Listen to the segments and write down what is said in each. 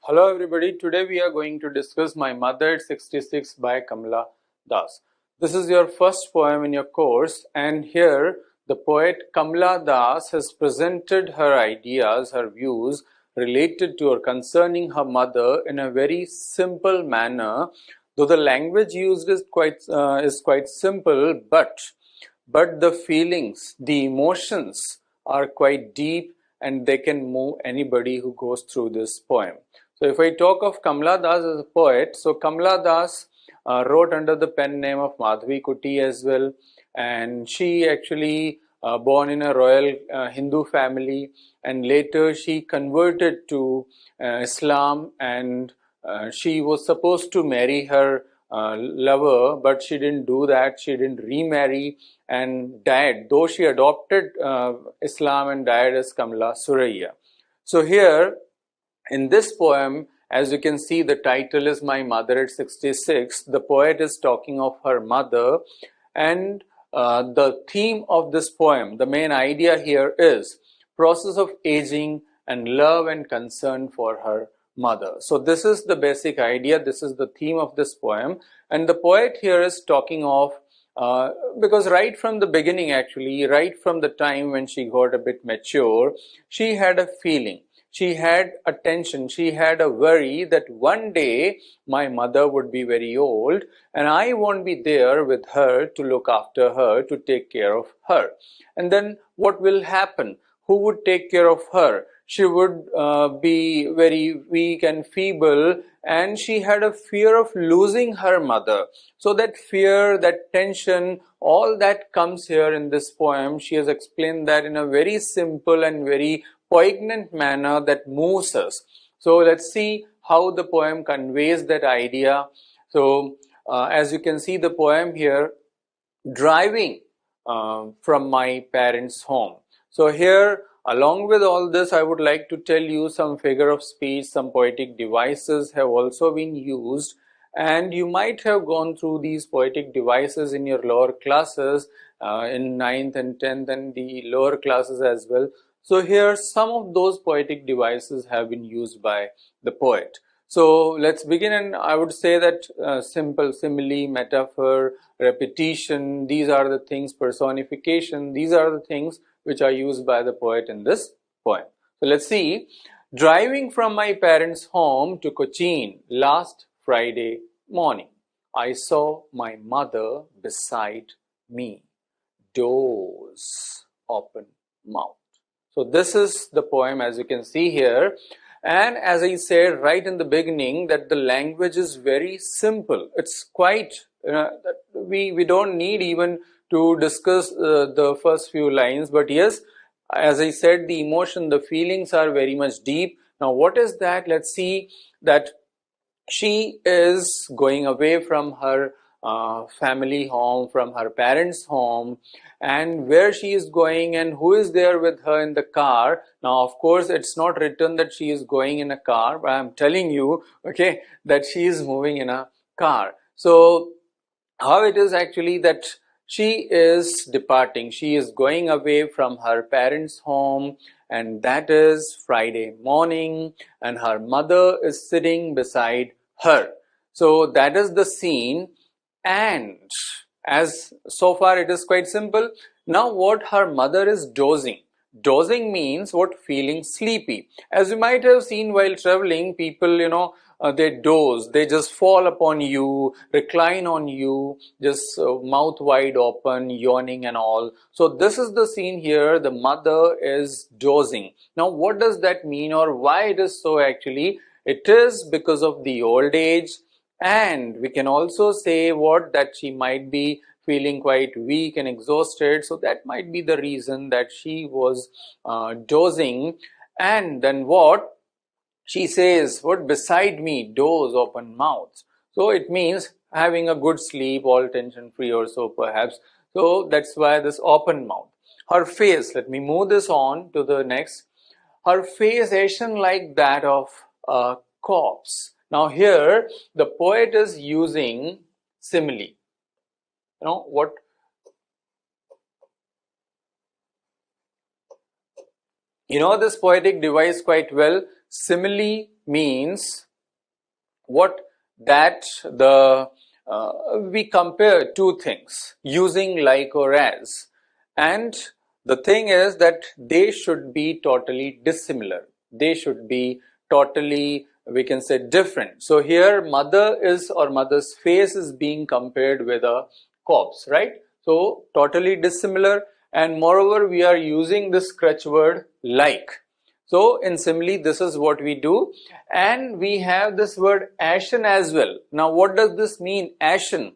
Hello everybody, today we are going to discuss My Mother at 66 by Kamala Das. This is your first poem in your course, and here the poet Kamala Das has presented her ideas, her views related to or concerning her mother in a very simple manner, though the language used is quite simple, but the feelings, the emotions are quite deep and they can move anybody who goes through this poem. So if I talk of Kamala Das as a poet, so Kamala Das wrote under the pen name of Madhavi Kuti as well, and she actually born in a royal Hindu family, and later she converted to Islam, and she was supposed to marry her lover, but she didn't do that. She didn't remarry and died, though she adopted Islam and died as Kamala Suraiya. So here in this poem, as you can see, the title is My Mother at 66. The poet is talking of her mother, and the theme of this poem, the main idea here is process of aging and love and concern for her mother. So this is the basic idea, this is the theme of this poem, and the poet here is talking of because right from the beginning, actually, right from the time when she got a bit mature, she had a feeling, she had a tension, she had a worry that one day my mother would be very old and I won't be there with her to look after her, to take care of her. And then what will happen? Who would take care of her? She would be very weak and feeble, and she had a fear of losing her mother. So that fear, that tension, all that comes here in this poem. She has explained that in a very simple and very poignant manner that moves us. So let's see how the poem conveys that idea. So as you can see the poem here, driving from my parents' home. So here, along with all this, I would like to tell you some figure of speech, some poetic devices have also been used, and you might have gone through these poetic devices in your lower classes, in 9th and 10th and the lower classes as well. So here some of those poetic devices have been used by the poet. So let's begin, and I would say that simple simile, metaphor, repetition, these are the things, personification, these are the things which are used by the poet in this poem. So let's see. Driving from my parents' home to Cochin last Friday morning, I saw my mother beside me, doors open mouth. So this is the poem, as you can see here. And as I said right in the beginning, that the language is very simple. It's quite, we don't need even to discuss the first few lines. But yes, as I said, the emotion, the feelings are very much deep. Now what is that? Let's see that she is going away from her family home, from her parents' home, and where she is going and who is there with her in the car. Now, of course, it's not written that she is going in a car, but I'm telling you, okay, that she is moving in a car. So, how it is actually that she is departing, she is going away from her parents' home, and that is Friday morning, and her mother is sitting beside her. So that is the scene, and as so far it is quite simple. Now what her mother is dozing. Dozing means what? Feeling sleepy. As you might have seen while traveling, people, they doze, they just fall upon you, recline on you, just mouth wide open, yawning and all. So this is the scene here, the mother is dozing. Now what does that mean, or why it is so actually? It is because of the old age, and we can also say what, that she might be feeling quite weak and exhausted, so that might be the reason that she was dozing. And then what she says, what? Beside me, doors open mouths. So it means having a good sleep, all tension free or so perhaps. So that's why this open mouth. Her face, let me move this on to the next. Her face ashen like that of a corpse. Now here the poet is using simile. What? You know this poetic device quite well. simile means what? That the we compare two things using like or as, and the thing is that they should be totally dissimilar. They should be totally, we can say, different. So here mother is, or mother's face is being compared with a corpse, right? So totally dissimilar, and moreover we are using this crutch word like. So in simile, this is what we do, and we have this word ashen as well. Now what does this mean, ashen,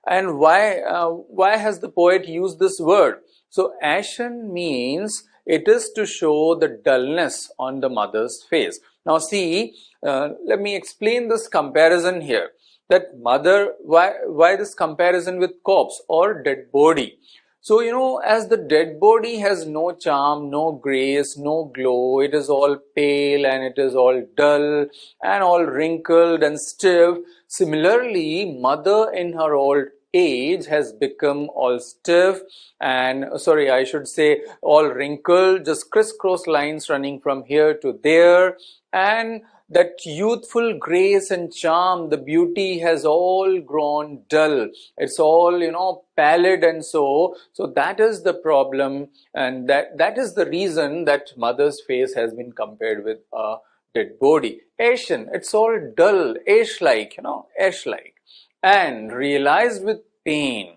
and why has the poet used this word? So ashen means it is to show the dullness on the mother's face. Now see, let me explain this comparison here. That mother, why this comparison with corpse or dead body? So, as the dead body has no charm, no grace, no glow, it is all pale and it is all dull and all wrinkled and stiff. Similarly, mother in her old age has become all stiff and, sorry, I should say all wrinkled, just crisscross lines running from here to there, and that youthful grace and charm, the beauty has all grown dull. It's all, pallid, and so that is the problem, and that is the reason that mother's face has been compared with a dead body. Ashen, it's all dull, ash-like, ash-like, and realized with pain.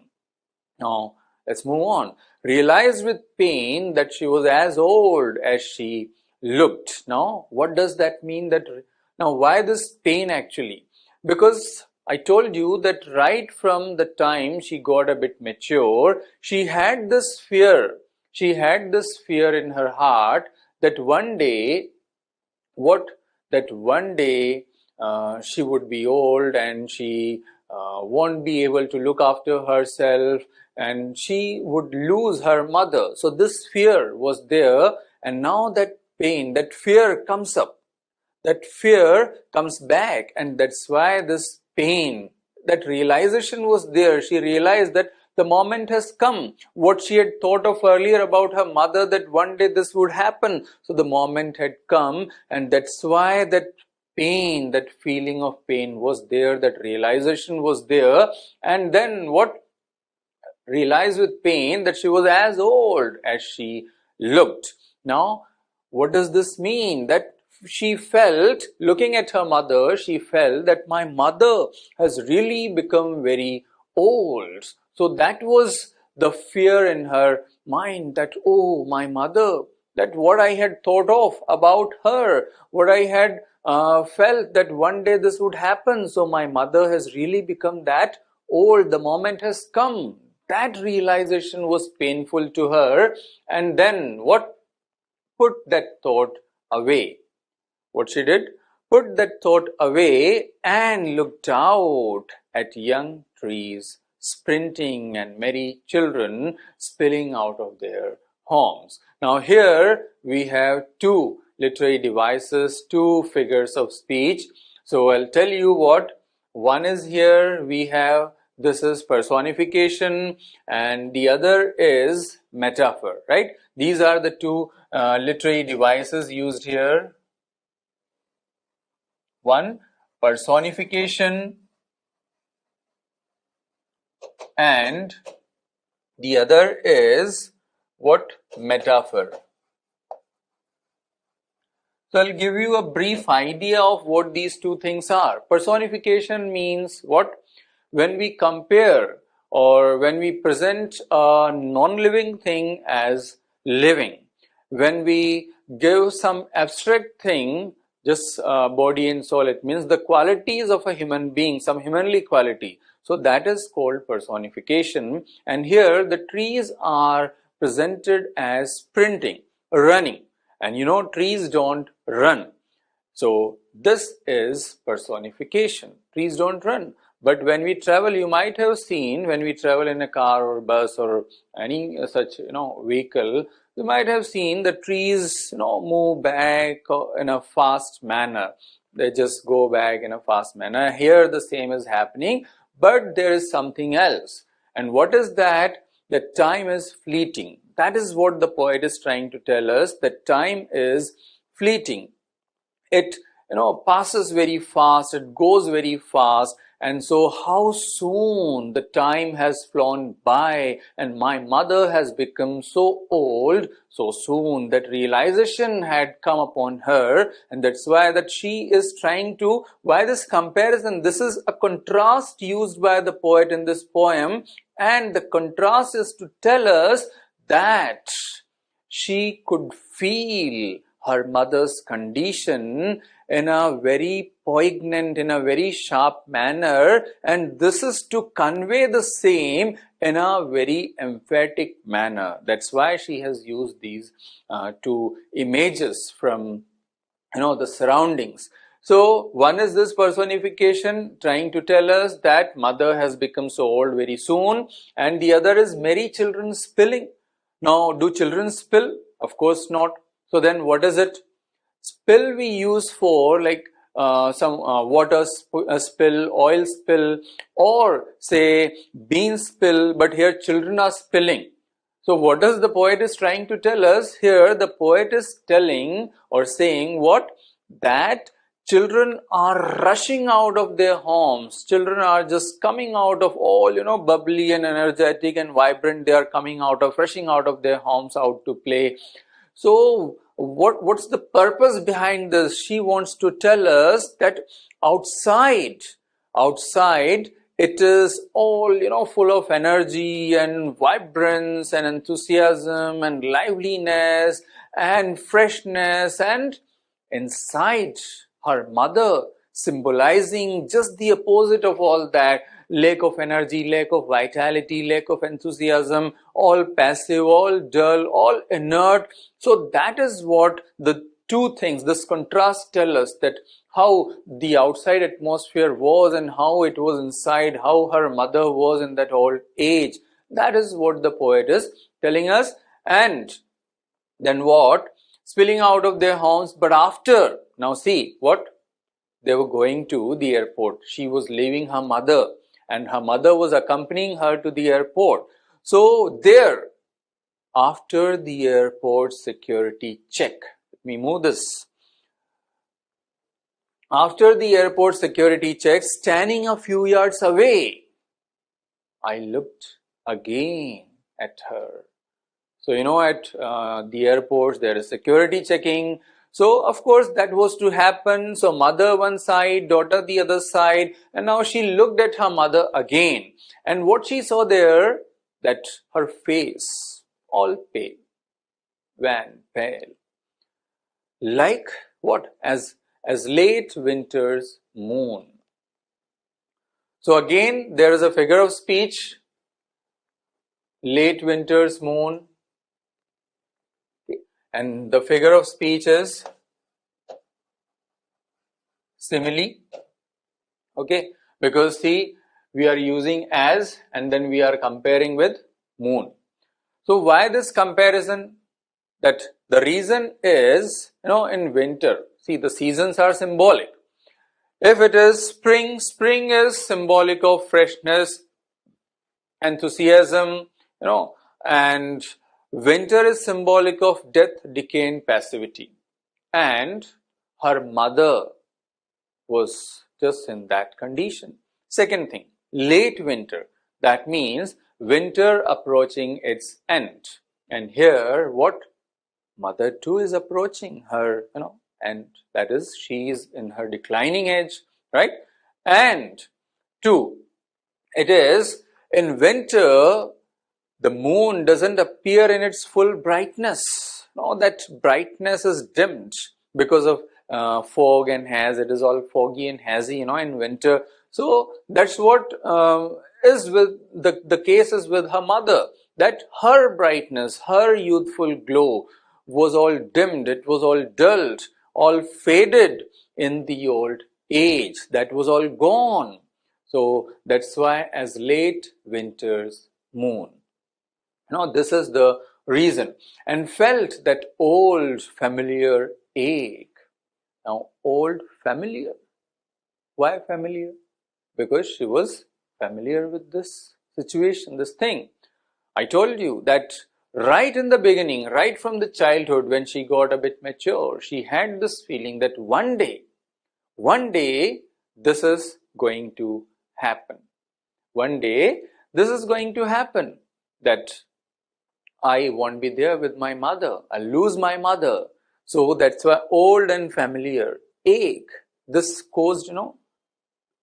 Now, let's move on. Realized with pain that she was as old as she looked. Now, what does that mean? Now, why this pain actually? Because I told you that right from the time she got a bit mature, she had this fear. She had this fear in her heart that one day, she would be old and she won't be able to look after herself and she would lose her mother. So this fear was there, and now that pain, that fear comes up. That fear comes back, and that's why this pain, that realization was there. She realized that the moment has come. What she had thought of earlier about her mother, that one day this would happen. So the moment had come, and that's why that pain, that feeling of pain was there, that realization was there. And then what? Realized with pain that she was as old as she looked. Now, what does this mean? That she felt, looking at her mother, she felt that my mother has really become very old. So that was the fear in her mind, that, oh, my mother, that what I had thought of about her, what I had felt that one day this would happen. So my mother has really become that old. The moment has come. That realization was painful to her. And then what? Put that thought away. What she did? Put that thought away and looked out at young trees sprinting and merry children spilling out of their homes. Now here we have two literary devices, two figures of speech. So I'll tell you what. One is here we have, this is personification, and the other is metaphor, right? These are the two literary devices used here. One, personification, and the other is what? Metaphor. So I'll give you a brief idea of what these two things are. Personification means what? When we compare or when we present a non-living thing as living, when we give some abstract thing, just body and soul, it means the qualities of a human being, some humanly quality. So that is called personification. And here the trees are presented as sprinting, running. And trees don't run. So this is personification. Trees don't run. But when we travel, you might have seen, when we travel in a car or bus or any such vehicle, you might have seen the trees move back in a fast manner. They just go back in a fast manner. Here the same is happening, but there is something else. And what is that? That time is fleeting. That is what the poet is trying to tell us, that time is fleeting. it passes very fast, it goes very fast, and so how soon the time has flown by, and my mother has become so old so soon. That realization had come upon her, and that's why that she is trying to, why this comparison, this is a contrast used by the poet in this poem, and the contrast is to tell us that she could feel her mother's condition in a very poignant, in a very sharp manner, and this is to convey the same in a very emphatic manner. That's why she has used these two images from the surroundings. So one is this personification trying to tell us that mother has become so old very soon, and the other is merry children spilling. Now, do children spill? Of course not. So then what is it? Spill we use for like some water spill, oil spill, or say bean spill, but here children are spilling. So what does the poet is trying to tell us? Here the poet is telling or saying what? That children are rushing out of their homes. Children are just coming out of all, bubbly and energetic and vibrant. They are coming out of, rushing out of their homes out to play. So what's the purpose behind this? She wants to tell us that outside it is all full of energy and vibrance and enthusiasm and liveliness and freshness, and inside her mother, symbolizing just the opposite of all that, lack of energy, lack of vitality, lack of enthusiasm, all passive, all dull, all inert. So that is what the two things, this contrast tell us, that how the outside atmosphere was and how it was inside, how her mother was in that old age. That is what the poet is telling us. And then what? Spilling out of their homes, but after, now see what? They were going to the airport. She was leaving her mother, and her mother was accompanying her to the airport. So there, after the airport security check, let me move this. After the airport security check, standing a few yards away, I looked again at her. So, at the airports, there is security checking. So, of course, that was to happen. So, mother one side, daughter the other side. And now she looked at her mother again. And what she saw there, that her face, all pale, wan, pale. Like what? As late winter's moon. So, again, there is a figure of speech. Late winter's moon. And the figure of speech is simile. Okay, because see, we are using as and then we are comparing with moon. So why this comparison? That the reason is, in winter, see, the seasons are symbolic. If it is spring, spring is symbolic of freshness, enthusiasm, and winter is symbolic of death, decay and passivity. And her mother was just in that condition. Second thing, late winter. That means winter approaching its end. And here what? Mother too is approaching her, end. That is, she is in her declining age, right? And two, it is in winter, the moon doesn't appear in its full brightness. No, that brightness is dimmed because of fog and haze. It is all foggy and hazy, in winter. So that's what is with the case is with her mother. That her brightness, her youthful glow was all dimmed. It was all dulled, all faded in the old age. That was all gone. So that's why as late winter's moon. This is the reason, and felt that old familiar ache. Now, old familiar. Why familiar? Because she was familiar with this situation, this thing. I told you that right in the beginning, right from the childhood, when she got a bit mature, she had this feeling that one day, this is going to happen. One day, this is going to happen, that I won't be there with my mother. I'll lose my mother. So that's why old and familiar ache. This caused,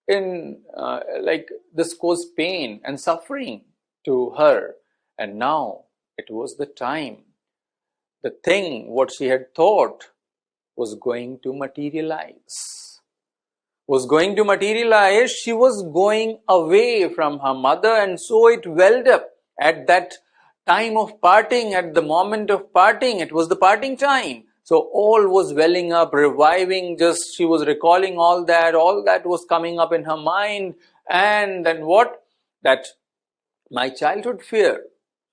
this caused pain and suffering to her. And now it was the time. The thing, what she had thought, was going to materialize. She was going away from her mother, and so it welled up at that time of parting, at the moment of parting. It was the parting time. So all was welling up, reviving, just she was recalling all that was coming up in her mind. And then what? That my childhood fear.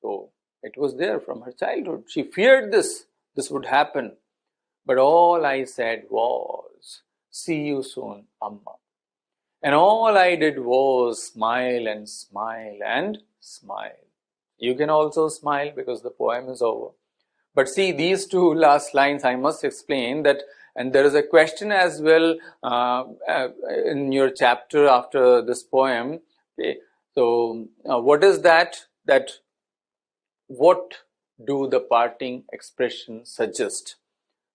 So it was there from her childhood. She feared this would happen. But all I said was, see you soon, Amma. And all I did was smile and smile and smile. You can also smile because the poem is over. But see, these two last lines I must explain that, and there is a question as well in your chapter after this poem. Okay. So, what is that? That what do the parting expressions suggest?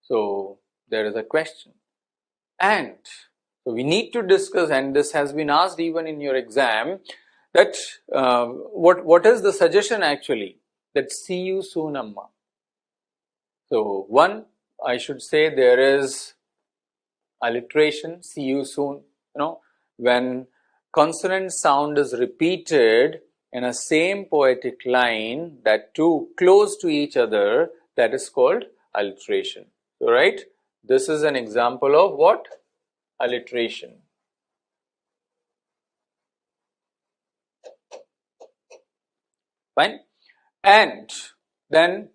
So, there is a question. And so we need to discuss, and this has been asked even in your exam, that what is the suggestion actually? That see you soon, Amma. So, one, I should say there is alliteration, see you soon. When consonant sound is repeated in a same poetic line, that two close to each other, that is called alliteration. So, right, this is an example of what? Alliteration. Fine. And then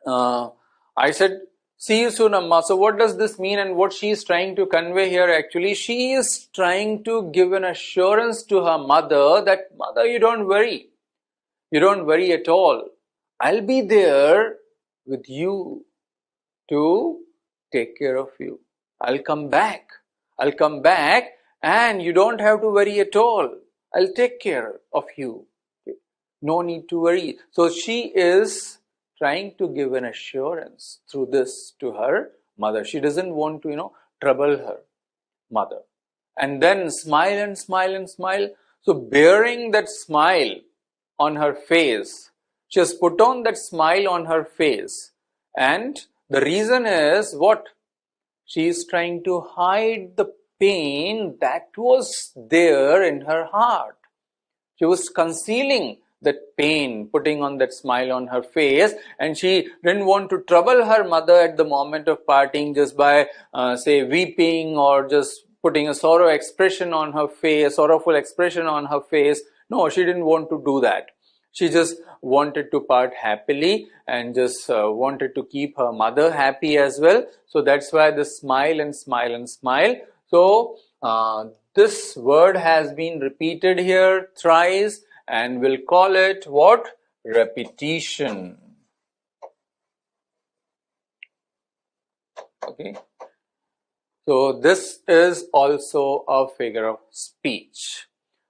I said, see you soon, Amma. So what does this mean, and what she is trying to convey here? Actually, she is trying to give an assurance to her mother that, mother, you don't worry. You don't worry at all. I'll be there with you to take care of you. I'll come back. And you don't have to worry at all. I'll take care of you. No need to worry. So she is trying to give an assurance through this to her mother. She doesn't want to, trouble her mother. And then smile and smile and smile. So bearing that smile on her face, she has put on that smile on her face. And the reason is what? She is trying to hide the pain that was there in her heart. She was concealing that pain, putting on that smile on her face, and she didn't want to trouble her mother at the moment of parting just by, say, weeping or just putting a sorrowful expression on her face. No, she didn't want to do that. She just wanted to part happily and just wanted to keep her mother happy as well. So that's why the smile and smile and smile. So this word has been repeated here thrice, and we'll call it what? Repetition. Okay. So this is also a figure of speech.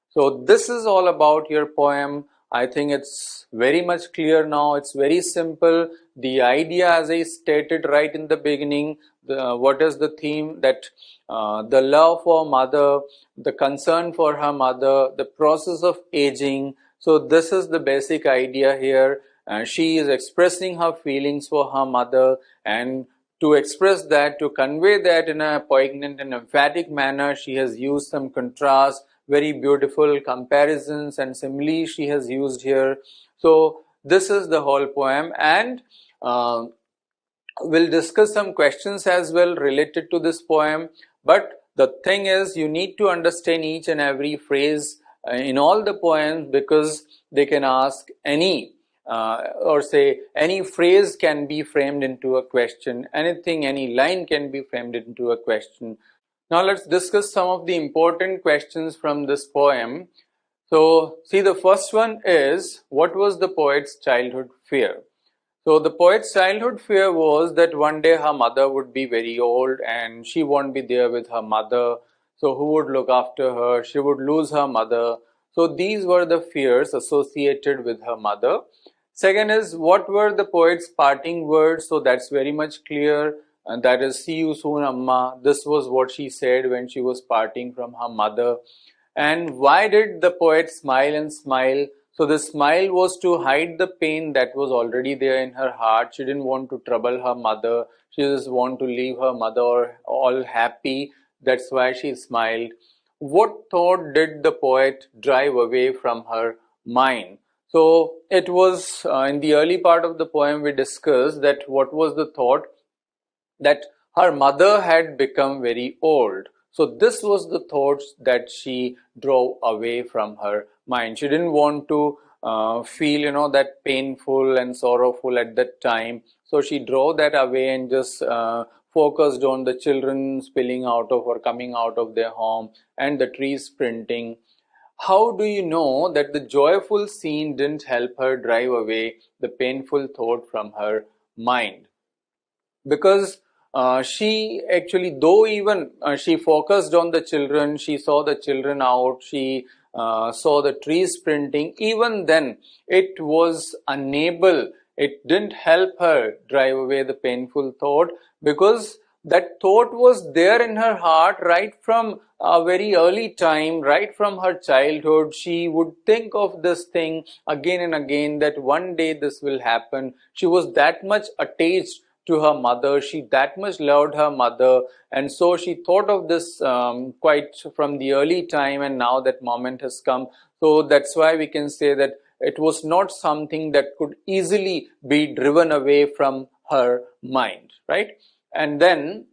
So this is all about your poem. I think it's very much clear now. It's very simple. The idea, as I stated right in the beginning, what is the theme? That the love for mother, the concern for her mother, the process of aging. So this is the basic idea here. She is expressing her feelings for her mother, and to express that, to convey that in a poignant and emphatic manner, she has used some contrast, very beautiful comparisons and similes she has used here. So this is the whole poem, and we'll discuss some questions as well related to this poem. But the thing is, you need to understand each and every phrase in all the poems, because they can ask any or say any phrase can be framed into a question, any line can be framed into a question. Now let's discuss some of the important questions from this poem. So, see, the first one is, what was the poet's childhood fear? So the poet's childhood fear was that one day her mother would be very old and she won't be there with her mother. So who would look after her? She would lose her mother. So these were the fears associated with her mother. Second is, what were the poet's parting words? So that's very much clear. And that is, see you soon, Amma. This was what she said when she was parting from her mother. And why did the poet smile and smile? So the smile was to hide the pain that was already there in her heart. She didn't want to trouble her mother. She just wanted to leave her mother all happy. That's why she smiled. What thought did the poet drive away from her mind? So it was in the early part of the poem we discussed that what was the thought? That her mother had become very old. So this was the thoughts that she drove away from her mind. She didn't want to feel, that painful and sorrowful at that time. So she drove that away and just focused on the children spilling out of or coming out of their home and the trees sprinting. How do you know that the joyful scene didn't help her drive away the painful thought from her mind? Because she actually, though even she focused on the children, she saw the children out, she saw the trees sprinting, even then it was unable, it didn't help her drive away the painful thought, because that thought was there in her heart right from a very early time, right from her childhood. She would think of this thing again and again, that one day this will happen. She was that much attached to her mother, she that much loved her mother, and so she thought of this quite from the early time, and now that moment has come. So that's why we can say that it was not something that could easily be driven away from her mind, right? And then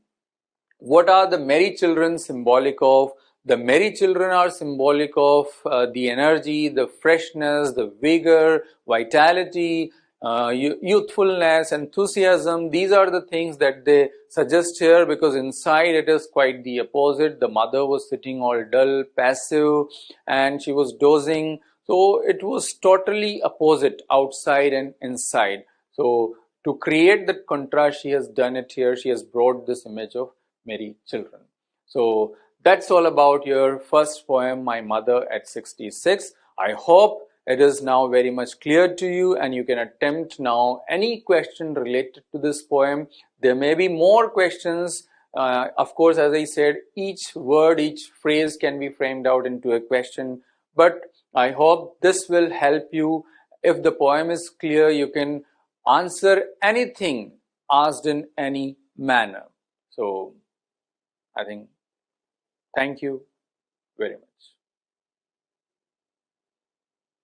what are the merry children symbolic of? The merry children are symbolic of the energy, the freshness, the vigor, vitality, youthfulness, enthusiasm. These are the things that they suggest here, because inside it is quite the opposite. The mother was sitting all dull, passive, and she was dozing. So it was totally opposite outside and inside. So to create that contrast, she has done it here. She has brought this image of merry children. So that's all about your first poem, My Mother at 66. I hope it is now very much clear to you, and you can attempt now any question related to this poem. There may be more questions. Of course, as I said, each word, each phrase can be framed out into a question, but I hope this will help you. If the poem is clear, you can answer anything asked in any manner. So I think, thank you very much.